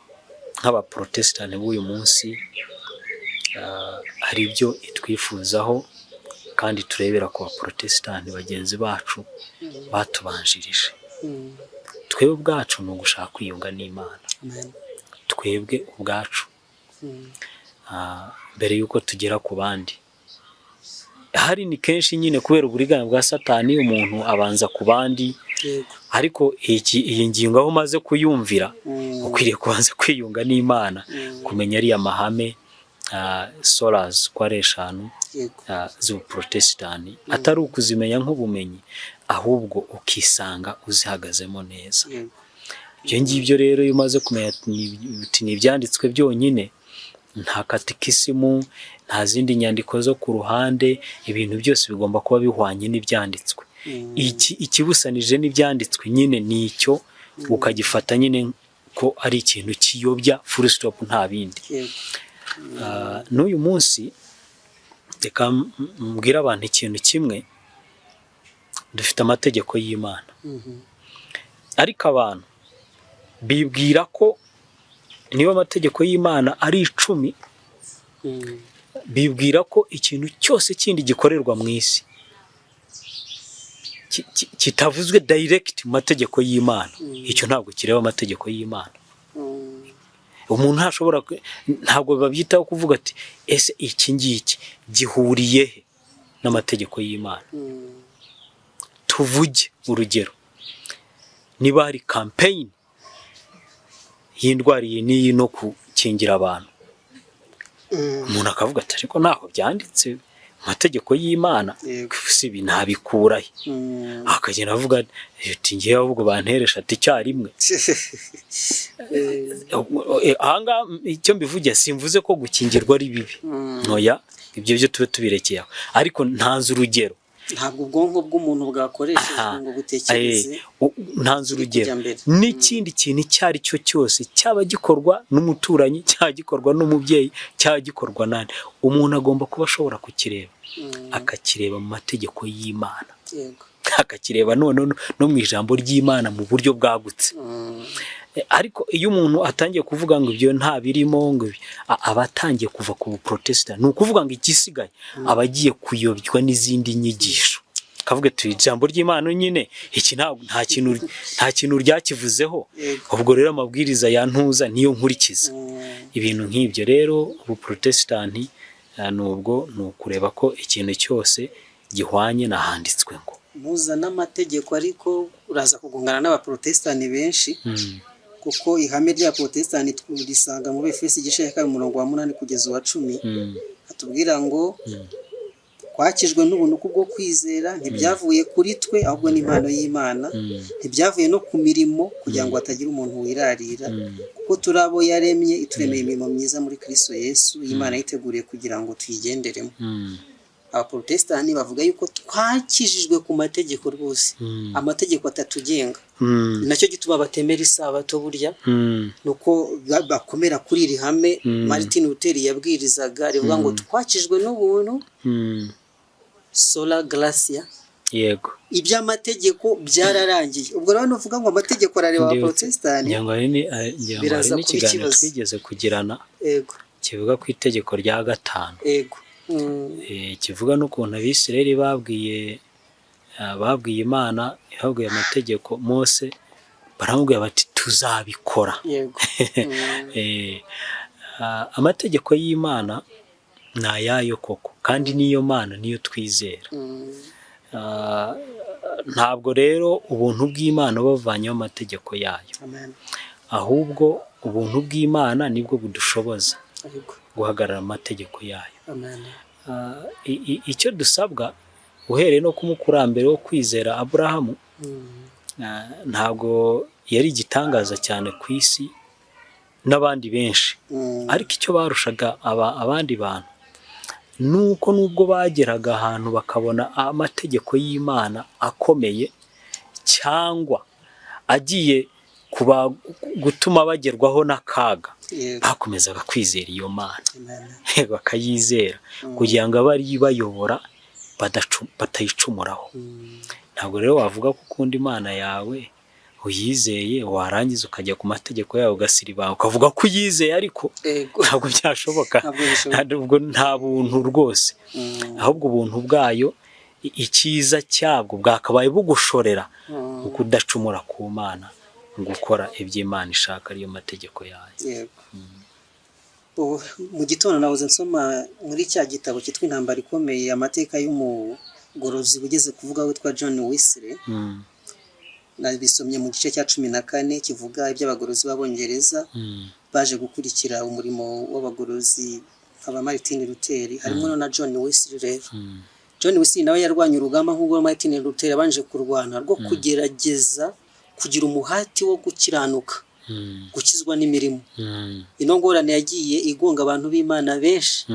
nk'abaprotestani b'uyu munsi hari ibyo itwifuzaho, kandi turebera ku baprotestani bagenzi bacu batubanjirije. Twebwe ubwacu ni ugushaka kwiyunga n'Imana, twebwe ubwacu, mbere y'uko tugera ku bandi. Hari ni kenshi nyine kubera uburiganya bwa Satani, umuntu abanza ku bandi, ariko iyi ngingo aho umaze kuyumvira, ukwiriye kubanza kwiyunga n'Imana, kumenya ariya mahame solas ko ari 5 z'ubuprotestani, atari ukuzimenya nk'ubumenyi, ahubwo ukisanga uzihagazemo neza. Ibyo ngibyo rero iyo umaze kumenya ni ibyanditswe byonyine, nta katikisimu, nta zindi nyandiko zo ku ruhande, ibintu byose bigomba kuba bihwanye n'ibyanditswe. Ikibusanije n'ibyanditswe nyine ni icyo, ukagifata nyine ko ari ikintu kiyobya, full stop, nta bindi. N'uyu munsi reka mbwira abantu ikintu kimwe, dufite amategeko y'Imana, ariko abantu bibwira ko niba amategeko y'Imana ari 10, bibwira ko ikintu cyose kindi gikorerwa mu isi kitavuzwe direct mu mategeko y'Imana, icyo ntabwo kireba amategeko y'Imana. Umuntu ntabwo babyitaho kuvuga ati ese iki ngiki gihuriye he n'amategeko y'Imana. Tuvuge urugero, niba hari campaign y'indwara iyi n'iyi no gukingira abantu, umuntu akavuga ati ariko ntaho byanditse amategeko y'Imana, si binabikurahe. Akagenda avuga ati ngiye ahubwo banteresha ati icyarimwe. Ahanga icyo mbivuge, simvuze ko gukingirwa ari bibi, noya, ibyo byo tube tubirekeyeho, ariko ntanze urugero. Ntabwo ubwonko bw'umuntu bwakoreshejwe ngo butekereze. Ntanze urugero, n'ikindi kintu icyo ari cyo cyose, cyaba gikorwa n'umuturanyi, cyaba gikorwa n'umubyeyi, cyaba gikorwa nande, umuntu agomba kuba ashobora kukireba, akakireba mu mategeko y'Imana, akakireba no mu ijambo ry'Imana mu buryo bwagutse. Ariko iyo umuntu atangiye kuvuga ngo ibyo nta birimo, ngo aba atangiye kuva ku buprotestant, ni ukuvuga ngo igisigaye aba agiye kuyobywa n'izindi nyigisho. Kavuga ati ijambo ry'Imana nyine iki nta kintu ryakivuzeho, ubwo rero amabwiriza yantuza niyo nkurikiza. Ibintu nk'ibyo rero ubuprotestant nubwo ni ukureba ko ikintu cyose gihwanye n'ahanditswe ngo muza n'amategeko, ariko uraza kugongana n'abaprotestani benshi, kuko ihame rya protestani turisanga mu Efeso 2:8 kugeza 10, atubwira ngo twakijwe n'ubuntu bwo kwizera, ntibyavuye kuri twe ahubwo n'impano y'Imana, ntibyavuye no ku mirimo kugira ngo hatagira umuntu wirarira, kuko turabo yaremye, ituremeye imirimo myiza muri Kristo Yesu, Imana yiteguriye kugira ngo tuyigenderemo. Abaprotestani bavuga yuko twakijijwe ku mategeko rwose, amategeko atatugenga. Nacyo gituma batemera isabato burya, nuko bakomera kuri iri hame Martin Luther yabwirizaga, rivuga ngo twakijwe n'ubuntu, sola gracia. Yego, iby'amategeko byararangiye. Ubwo rero nuvuga ngo amategeko arareba abaprotestani, biraza kuba ikibazo twigeze kugirana, kivuga ku itegeko rya 5. Yego. Kivuga n'ukuntu Abisirayeli babwiye Imana, babwiye amategeko Mose, baramubwira bati tuzabikora. Yego. Amategeko y'Imana ni ayayo koko, kandi niyo Mana niyo twizera. Ntabwo rero ubuntu bw'Imana bavanyeho amategeko yayo. Amen. ahubwo ubuntu bw'Imana nibwo budushoboza Yego. guhagarara amategeko yayo. Amen. Icyo dusabwa uhereye no ku mukurambere wo kwizera Aburahamu, ntabwo yari igitangaza cyane ku isi n'abandi benshi, ariko icyo barushaga abandi bantu nuko nubwo bageraga ahantu bakabona amategeko y'Imana akomeye cyangwa agiye gutuma bagerwaho n'akaga, bakomezaga kwizera iyo Mana, bakayizera kugira ngo abe ari bayobora batayicumuraho. Ntabwo rero wavuga ko ukunda Imana yawe uyizeye warangiza ukajya ku mategeko yawe ugasiriba ukavuga ko uyizeye, ariko ntabwo byashoboka. Nta buntu rwose, ahubwo ubuntu bwayo icyiza cyabwo bwakabaye bugushorera ukudacumura ku Mana, gukora iby'Imana ishaka ariyo mategeko yayo. Mu gitondo nahoze nsoma muri cya gitabo cyitwa Intambara Ikomeye, amateka y'umugorozi ugeze kuvuga witwa John Wesley. Nabisomye mu gice cya 14 kivuga iby'abagorozi b'Abongereza baje gukurikira umurimo w'abagorozi aba Martin Luther. Harimo na John Wesley rero. John Wesley nawe yarwanye urugamba nk'ubwo Martin Luther yabanje kurwana rwo kugerageza kugira umuhati wo gukiranuka, gukizwa n'imirimo. Ino ngorane yagiye igonga abantu b'Imana benshi,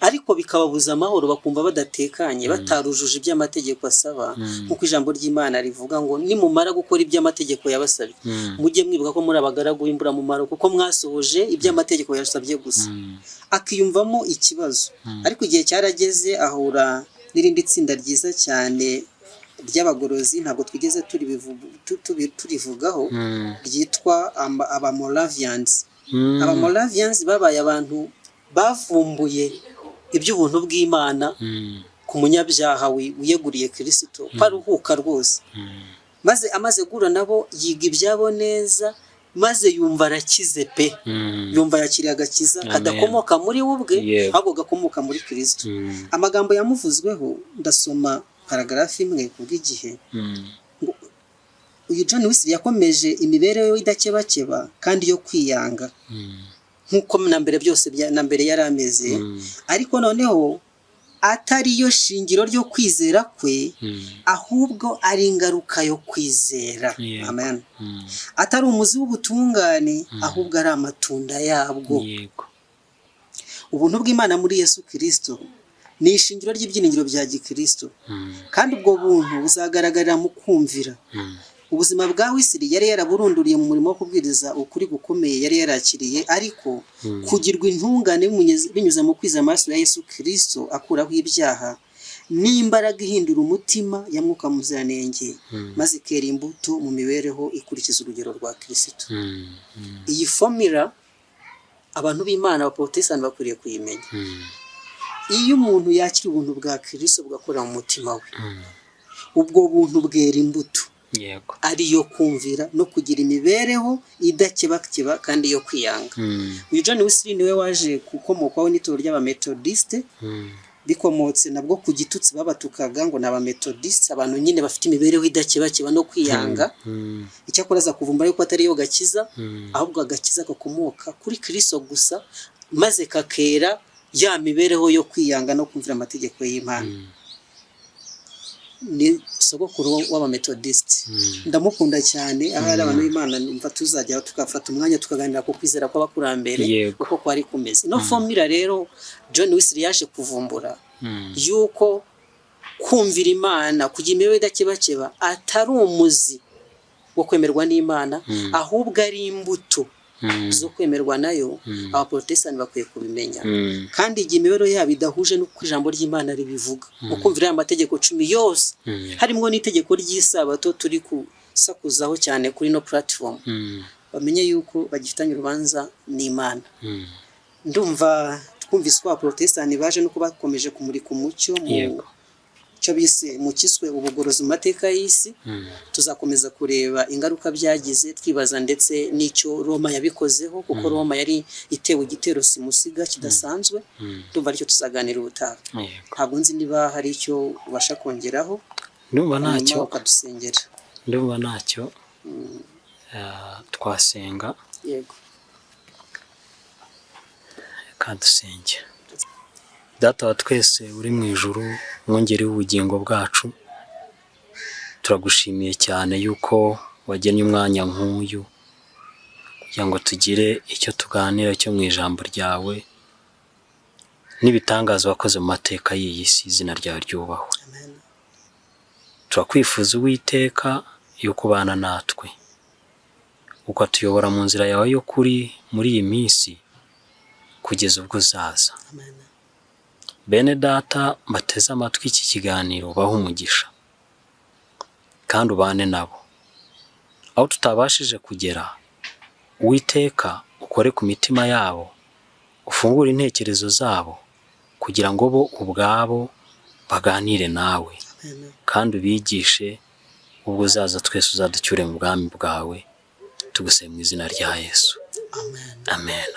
ariko bikababuza amahoro, bakumva badatekanye, batarujuje iby'amategeko asaba, nk'uko ijambo ry'Imana rivuga ngo nimumara gukora iby'amategeko yabasabye mujye mwibuka ko muri abagaragu b'imburamumaro, kuko mwasohoje iby'amategeko yasabye gusa. Akiyumvamo ikibazo, ariko igihe cyarageze ahura n'irindi tsinda ryiza cyane ry'abagorozi, ntabwo twigeze turivugaho, ryitwa Abamoravians. Abamoravians babaye abantu bavumbuye iby'ubuntu bw'Imana ku munyabyaha wiyeguriye Kristo, paruhuka rwose. Maze amaze gura nabo yiga ibyabo neza, maze yumva arakize pe, yumva yakiriye agakiza kadakomoka muri we ubwe, ahubwo gakomoka muri Kristo. Amagambo yamuvuzweho, ndasoma paragrafi imwe kubw'igihe. Uyu John Wesley yakomeje imibereho idakebakeba kandi yo kwiyanga, nk'uko na mbere byose na mbere yari ameze, ariko noneho atari yo shingiro ryo kwizera kwe, ahubwo ari ingaruka yo kwizera. Amen. Atari umuzi w'ubutungane, ahubwo ari amatunda yabwo. Ubuntu bw'Imana muri Yesu Kristo ni ishingiro ry'ibyiringiro bya Gikristo, kandi ubwo buntu buzagaragarira mu kumvira. Ubuzima bwa Wesley yari yaraburunduriye mu murimo wo kubwiriza ukuri gukomeye yari yarakiriye, ariko kugirwa intungane binyuze mu kwiza amaraso ya Yesu Kristo akuraho ibyaha, n'imbaraga ihindura umutima ya Mwuka Muziranenge, maze ikera imbuto mu mibereho ikurikiza urugero rwa Kristo. Iyi formula abantu b'Imana Abaprotestant bakwiriye kuyimenya. Iyo umuntu yakira ubuntu bwa Kristo bugakora mu mutima we, ubwo buntu bwera imbuto, ariyo kumvira no kugira imibereho idakebakeba kandi yo kwiyanga. Uyu John Wesley niwe waje gukomokwaho n'itoro ry'Abamethodiste, bikomotse nabwo ku gitutsi babatukaga ngo n'Abamethodiste, abantu nyine bafite imibereho idakebakeba no kwiyanga. Icyakora aza kuvumbura yuko atari yo gakiza, ahubwo agakiza gakomoka kuri Kristo gusa, maze kakera ya mibereho yo kwiyanga no kumvira amategeko y'Imana. Ni sogokuru w'Abamethodiste. Ndamukunda cyane, aho ari abantu b'Imana numva tuzajya tukafata umwanya tukaganira ku kwizera kw'abakurambere uko kwari kumeze. No formula rero John Wesley yaje kuvumbura yuko kumvira Imana, kugira imibereho idakebakeba, atari umuzi wo kwemerwa n'Imana, ahubwo ari imbuto zo kwemerwa nayo. Abaprotestant bakwiye kubimenya, kandi igihe imibereho yabo idahuje n'uko ijambo ry'Imana ribivuga, ukumvira aya mategeko 10 yose, harimo n'itegeko ry'isabato turi kusakuzaho cyane kuri no platform, bamenye yuko bagifitanye urubanza n'Imana. Ndumva twumvise ko Abaprotestant baje no kubakomeje kumurika umucyo mu cyo bise mu kiswe ubugorozi mu mateka y'isi. Tuzakomeza kureba ingaruka byagize, twibaza ndetse n'icyo Roma yabikozeho, kuko Roma yari itewe igitero simusiga kidasanzwe. Ndumva aricyo tuzaganira ubutaha. Ntabwo nzi niba hari icyo ubasha kongeraho. Ndumva ntacyo ukadusengera. Ndumva ntacyo. twasenga. yego. Kadusenge. Data wa twese uri mu ijuru, mwongere w'ubugingo bwacu, turagushimiye cyane yuko wagennye umwanya nk'uyu kugira ngo tugire icyo tuganira cyo mu ijambo ryawe n'ibitangaza wakoze mu mateka y'iyi si, izina ryawe ryubahwe. Amen. Turakwifuza Uwiteka yuko ubana natwe, ukatuyobora mu nzira yawe yo kuri muri iyi minsi kugeza ubwo uzaza. Amen. Bene data bateze amatwi iki kiganiro baha umugisha kandi ubane nabo, aho tutabashije kugera Uwiteka ukore ku mitima yabo, ufungure intekerezo zabo kugira ngo bo ubwabo baganire nawe. Amen. kandi ubigishe ubwo uzaza twese uzaducyure mu bwami bwawe, tugusaba mu izina rya Yesu. Amen. Amen.